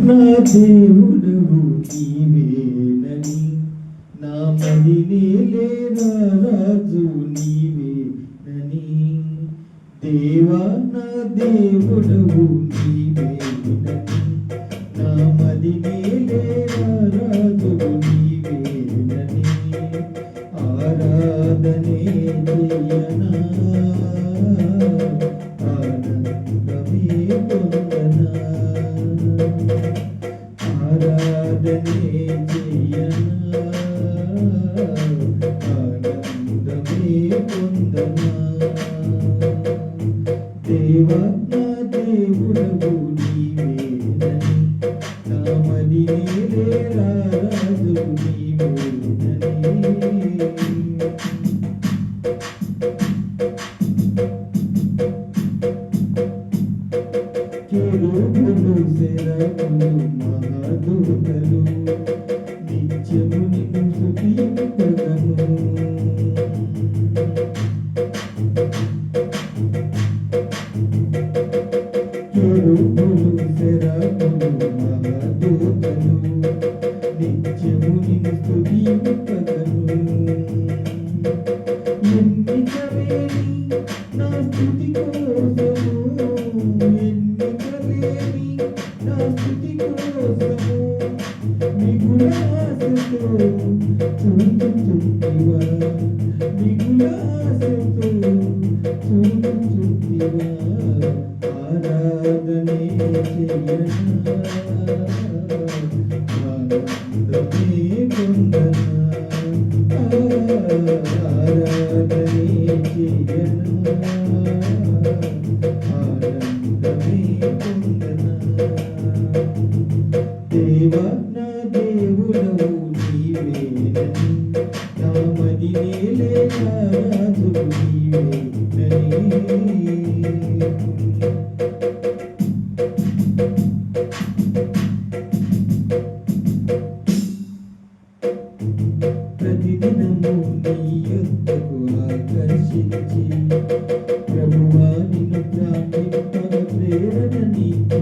నా దేవుడవు నీవేనని నా మదినే లేరా రాజు నీవేనని దేవా నా దేవుడవు నీవేనని నా మదినే లేరా రాజు నీవేనని ఆరాధనే చేయనా ఆనందమే పొందనా ఆరాధనే చేయనా ఆనందమే పొందనా దేవా నా దేవుడవు నీవేనని నా మదినే లేరా రాజు నీవేనని కెరూబులు సెరపులు మహాదూతలు నిత్యము నిన్ను స్తుతింపగను కెరూబులు సెరపులు మహాదూతలు నిత్యము నిన్ను స్తుతింపగను ఎన్నికలేని నా స్తుతి కోసము నా స్తుతి కోసము మిగుల ఆశతో చూచుచుంటివా మిగుల ఆశతో చూచుచుంటివా ఆరాధనే చేయనా ఆనందమే పొందనా ఆరాధనే చేయనా ఆనందమే పొందనా దేవా నా దేవుడవు నీవేనని నా మదినే లేరా రాజు నీవేనని ప్రతిదినము నీ యొద్దకు ఆకర్షించి ప్రభువా నిన్ను ప్రార్థింపగ ప్రేరణనిచ్చి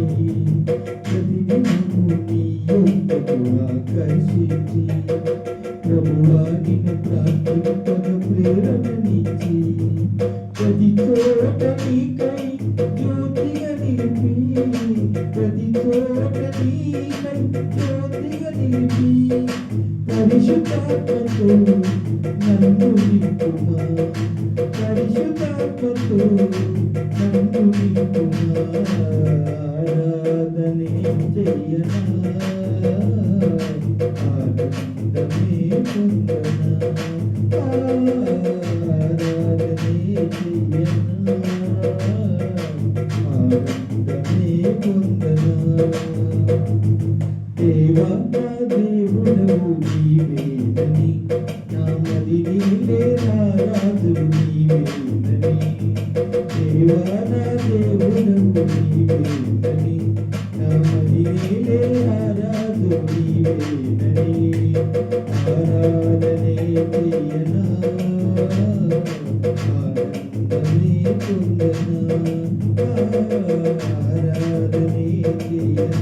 ప్రతిదినము నీ యొద్దకు ఆకర్షించి ప్రభువా నిన్ను ప్రార్థింపగ ప్రేరణనిచ్చి ప్రతి చోట నీకై జ్యోతిగా నిలిపి ప్రతి చోట నీకై జ్యోతిగా నిలిపి పరిశుద్ధాత్మతో నన్ను నింపుమా పరిశుద్ధాత్మతో నన్ను నింపుమా ఆరాధనే చేయనా ఆనందమే పొందనా ఆరాధనే చేయనా ఆనందమే పొందనా దేవా నా దేవుడవు నీవేనని నా మదినే లేరా రాజు నీవేనని దేవా నా దేవుడవు నీవేనని నా మదినే లేరా రాజు నీవేనని ఆరాధనే చేయనా ఆనందమే పొందనా ఆరాధనే చేయనా